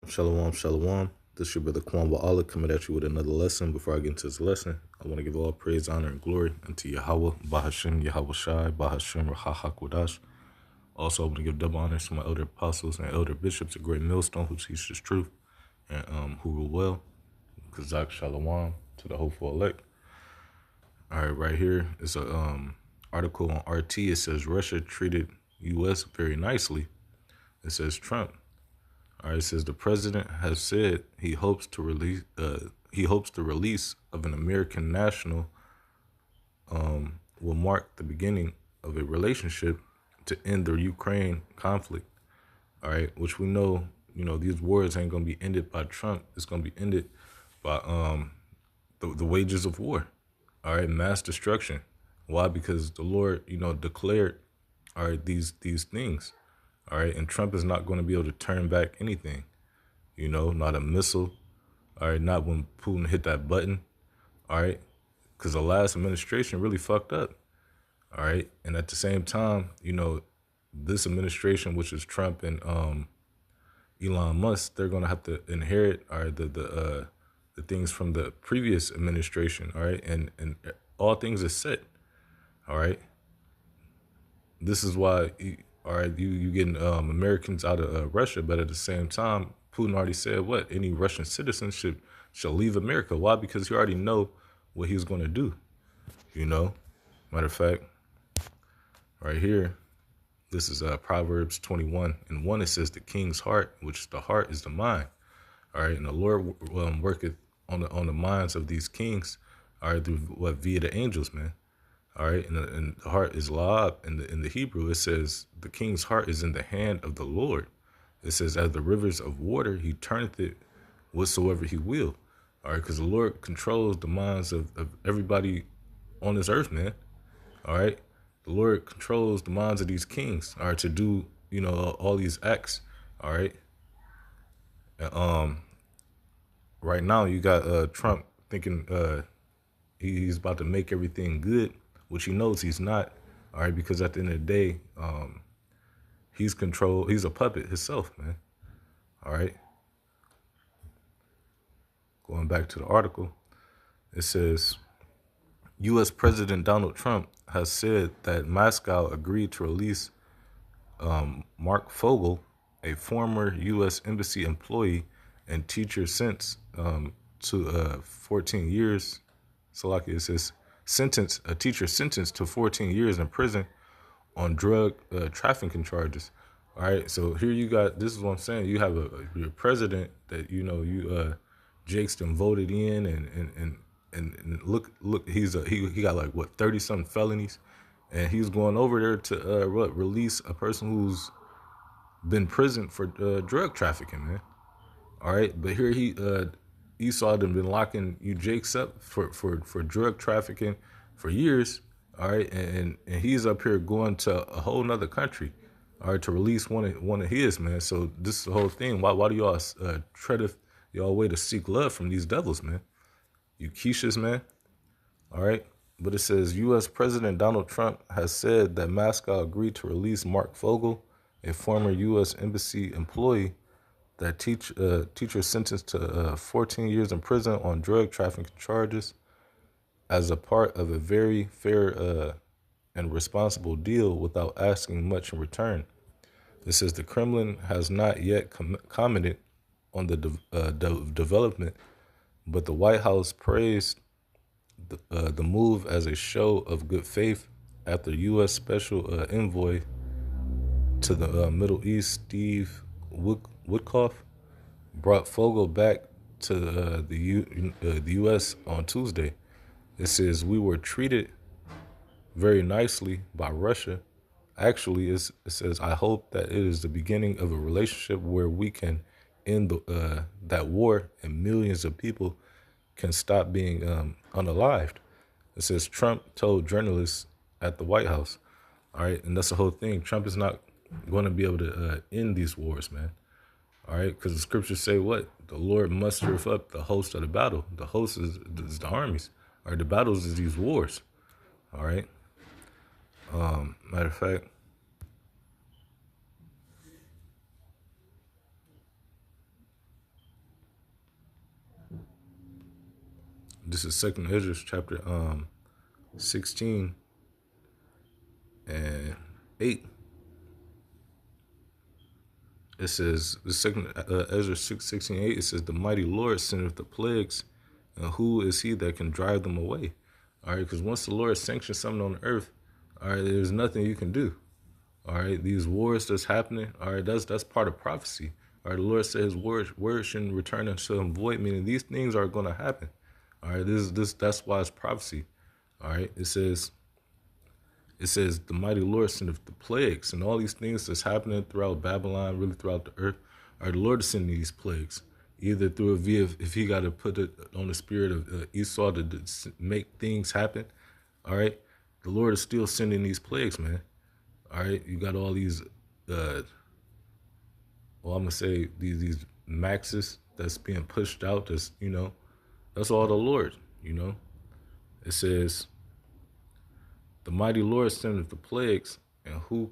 Shalom, shalom. This is your brother Kwan Allah coming at you with another lesson. Before I get into this lesson, I want to give all praise, honor, and glory unto Yahweh, Bahashim, Yahweh Shai, Bahashim, Rahahak Wadash. Also, I want to give double honors to my elder apostles and elder bishops, a great millstone who teach this truth and who rule well. Kazak Shalom to the hopeful elect. All right, right here is a article on RT. It says Russia treated U.S. very nicely. It says Trump. All right, it says the president has said he hopes the release of an American national will mark the beginning of a relationship to end the Ukraine conflict. All right, which we know, these wars ain't gonna be ended by Trump. It's gonna be ended by the wages of war. All right, mass destruction. Why? Because the Lord, declared, all right, these things. All right, and Trump is not going to be able to turn back anything. Not a missile. All right, not when Putin hit that button. All right, because the last administration really fucked up. All right, and at the same time, this administration, which is Trump and Elon Musk, they're going to have to inherit, all right, the things from the previous administration. All right, and all things are set. All right, this is why. All right, you getting Americans out of Russia, but at the same time, Putin already said what? Any Russian citizen shall leave America. Why? Because he already know what he's going to do. Matter of fact, right here, this is Proverbs 21:1. It says the king's heart, which the heart is the mind. All right, and the Lord worketh on the minds of these kings. All right, through what? Via the angels, man. All right, and the heart is la'ab. In the Hebrew, it says the king's heart is in the hand of the Lord. It says, as the rivers of water, he turneth it whatsoever he will. All right, because the Lord controls the minds of everybody on this earth, man. All right, the Lord controls the minds of these kings, all right, to do, all these acts. All right, and, right now you got Trump thinking he's about to make everything good, which he knows he's not. All right, because at the end of the day, he's a puppet himself, man. All right. Going back to the article, it says U.S. President Donald Trump has said that Moscow agreed to release Mark Fogel, a former U.S. Embassy employee and teacher sentenced to 14 years. So like it says, a teacher sentenced to 14 years in prison on drug trafficking charges. All right, so here you got, this is what I'm saying. You have your president that Jake's them voted in, and look, he got like what 30 something felonies, and he's going over there to release a person who's been prison for drug trafficking, man. All right, but here Esau done been locking you Jakes up for drug trafficking for years. All right, and he's up here going to a whole nother country, all right, to release one of his, man. So this is the whole thing. Why do y'all try to y'all way to seek love from these devils, man? You quiches, man. All right, but it says U.S. President Donald Trump has said that Moscow agreed to release Mark Fogel, a former U.S. Embassy employee that teacher sentenced to 14 years in prison on drug trafficking charges, as a part of a very fair and responsible deal without asking much in return. It says the Kremlin has not yet commented on the development, but the White House praised the move as a show of good faith after U.S. Special Envoy to the Middle East, Steve Woodcock, brought Fogel back to the U.S. on Tuesday. It says we were treated very nicely by Russia. Actually, it says I hope that it is the beginning of a relationship where we can end that war and millions of people can stop being unalived. It says Trump told journalists at the White House. All right, and that's the whole thing. Trump is not going to be able to end these wars, man. All right, because the scriptures say what? The Lord mustereth up the host of the battle. The host is the armies. All right, the battles is these wars. All right. Matter of fact, This is Second Ezra chapter 16 and 8. It says, the second Ezra 16:8, it says, the mighty Lord sendeth the plagues, and who is he that can drive them away? All right, because once the Lord sanctions something on the earth, all right, there's nothing you can do. All right, these wars that's happening, all right, that's part of prophecy. All right, the Lord said his word shouldn't return unto him void, meaning these things are going to happen. All right, that's why it's prophecy. All right, it says the mighty Lord sendeth the plagues and all these things that's happening throughout Babylon, really throughout the earth. All right, the Lord is sending these plagues, either through a via, if he got to put it on the spirit of Esau to make things happen. All right, the Lord is still sending these plagues, man. All right, you got all these, I'm gonna say these maxes that's being pushed out. That's that's all the Lord. It says, the mighty Lord sendeth the plagues, and who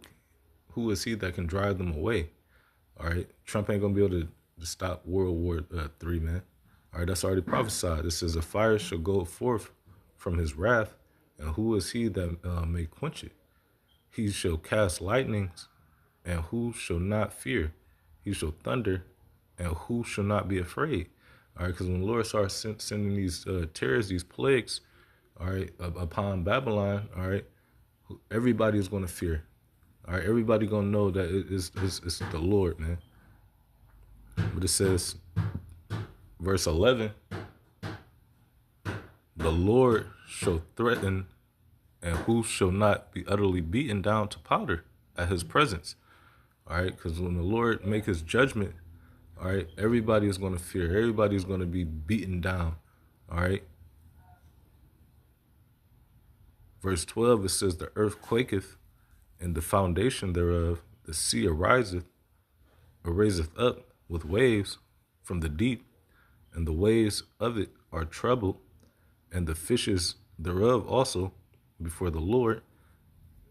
is he that can drive them away? All right, Trump ain't gonna be able to stop World War III, man. All right, that's already prophesied. It says, a fire shall go forth from his wrath, and who is he that may quench it? He shall cast lightnings, and who shall not fear? He shall thunder, and who shall not be afraid? All right, because when the Lord starts sending these terrors, these plagues, all right, upon Babylon, all right, everybody is going to fear. All right, everybody going to know that it's the Lord, man. But it says, verse 11, the Lord shall threaten, and who shall not be utterly beaten down to powder at his presence. All right, because when the Lord make his judgment, all right, everybody is going to fear. Everybody is going to be beaten down. All right. Verse 12, it says, the earth quaketh, and the foundation thereof, the sea ariseth up with waves from the deep, and the waves of it are troubled, and the fishes thereof also before the Lord,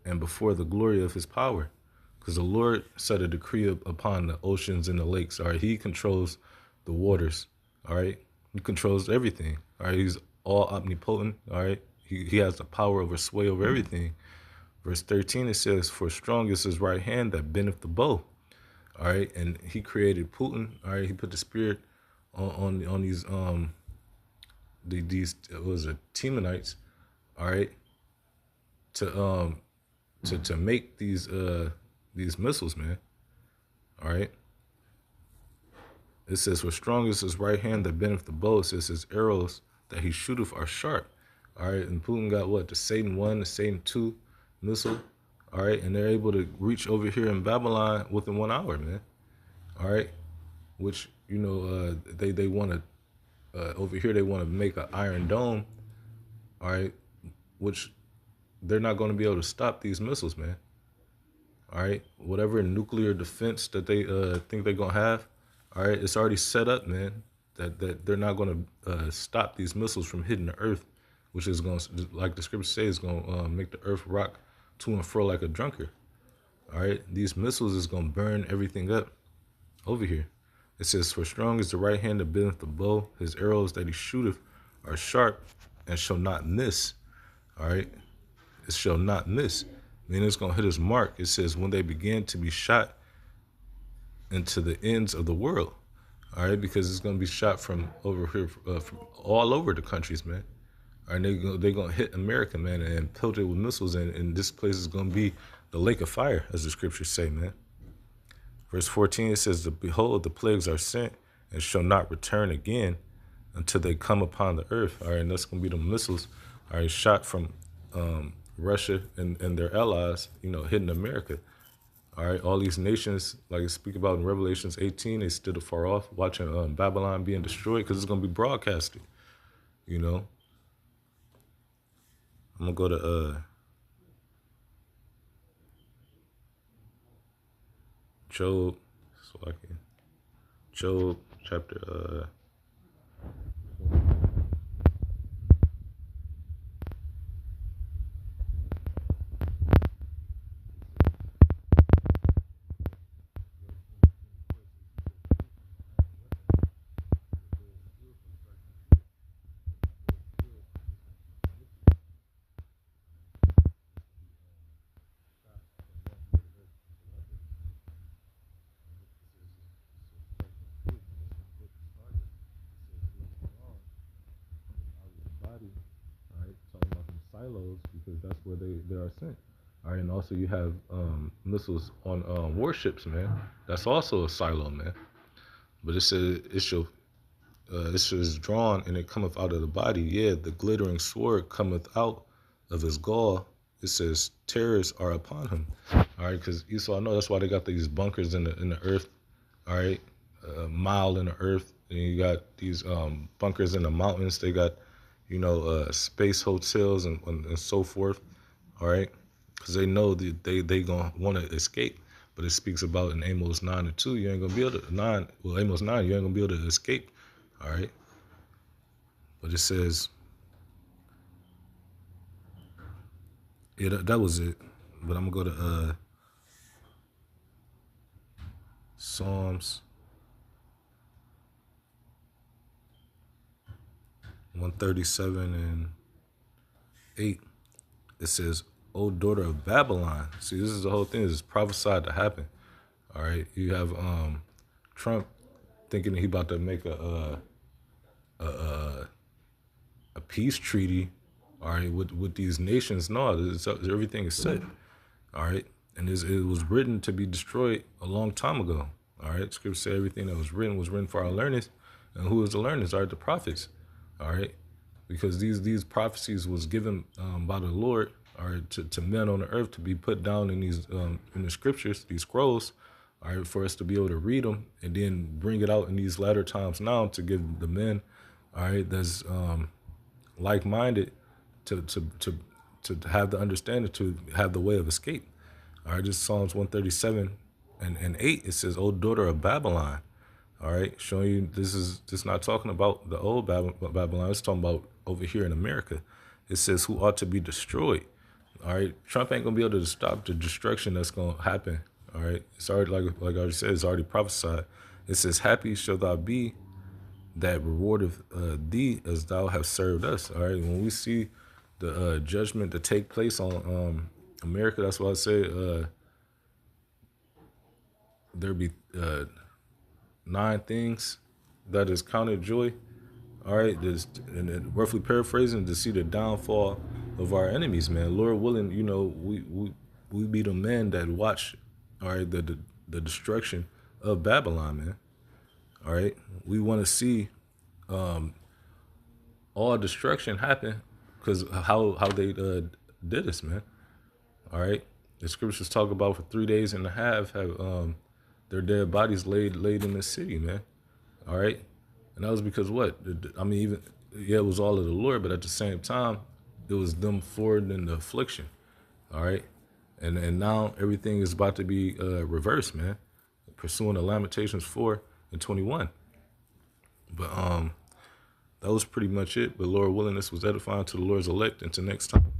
and before the glory of his power. Because the Lord set a decree upon the oceans and the lakes. All right, he controls the waters. All right, he controls everything. All right, he's all omnipotent. All right, he has the power over sway over everything. Verse 13, it says, for strong is his right hand that bendeth the bow. All right, and he created Putin. All right, he put the spirit on these Temanites. All right, to make these missiles, man. All right. It says, for strong is his right hand that bendeth the bow. It says, his arrows that he shooteth are sharp. All right. And Putin got what? The Satan 1, the Satan 2 missile. All right. And they're able to reach over here in Babylon within 1 hour, man. All right. Which, they want to, over here, they want to make an Iron Dome. All right. Which they're not going to be able to stop these missiles, man. All right, whatever nuclear defense that they think they're gonna have, all right, it's already set up, man. That they're not gonna stop these missiles from hitting the earth, which is gonna, like the scripture says, gonna make the earth rock to and fro like a drunkard. All right, these missiles is gonna burn everything up over here. It says, for strong is the right hand that bendeth the bow. His arrows that he shooteth are sharp and shall not miss. All right, it shall not miss. Then it's going to hit his mark. It says, when they begin to be shot into the ends of the world. All right, because it's going to be shot from over here, from all over the countries, man. All right, they're going to hit America, man, and pelt it with missiles. And this place is going to be the lake of fire, as the scriptures say, man. Verse 14, it says, behold, the plagues are sent and shall not return again until they come upon the earth. All right, and that's going to be the missiles, all right, shot from Russia and their allies, hitting America. All right, all these nations, like I speak about in Revelations 18, they stood afar off watching Babylon being destroyed because it's going to be broadcasted. I'm going to go to Job, Job chapter silos because that's where they are sent. All right, and also you have missiles on warships, man. That's also a silo, man. But it says it says drawn and it cometh out of the body. Yeah, the glittering sword cometh out of his gall. It says terrors are upon him. All right, because Esau, I know that's why they got these bunkers in the earth. All right, a mile in the earth, and you got these bunkers in the mountains. They got, space hotels and so forth. All right, because they know that they gonna want to escape. But it speaks about in Amos 9:2, you ain't gonna be able to Amos 9, you ain't gonna be able to escape. All right, but it says, yeah, that was it. But I'm gonna go to Psalms 137 and 8. It says, "O daughter of Babylon." See, this is the whole thing. This is prophesied to happen. All right, you have Trump thinking he about to make a peace treaty. All right, with these nations. No, everything is set. All right, and it was written to be destroyed a long time ago. All right, Scripture said everything that was written for our learners, and who is the learners? Are the prophets. All right, because these prophecies was given by the Lord, all right, to men on the earth to be put down in these in the scriptures, these scrolls, all right, for us to be able to read them and then bring it out in these latter times now to give the men, all right, that's like-minded to have the understanding, to have the way of escape. All right, this is Psalms 137 and 8. It says, "O daughter of Babylon." All right, showing you this is just not talking about the old Babylon. It's talking about over here in America. It says, "Who ought to be destroyed." All right, Trump ain't gonna be able to stop the destruction that's gonna happen. All right, it's already like I already said, it's already prophesied. It says, "Happy shall thou be that rewardeth thee as thou hast served us." All right, when we see the judgment to take place on America, that's why I say there be 9 things that is counted joy. All right, and roughly paraphrasing, to see the downfall of our enemies, man. Lord willing, we be the men that watch, all right, the destruction of Babylon, man. All right, we want to see all destruction happen because how they did this, man. All right, the scriptures talk about for 3 days and a half have their dead bodies laid in the city, man. All right, and that was because what? I mean, even it was all of the Lord, but at the same time, it was them forward in the affliction. All right, and now everything is about to be reversed, man. Pursuing the Lamentations 4:21. But that was pretty much it. But Lord willing, this was edifying to the Lord's elect. Until next time.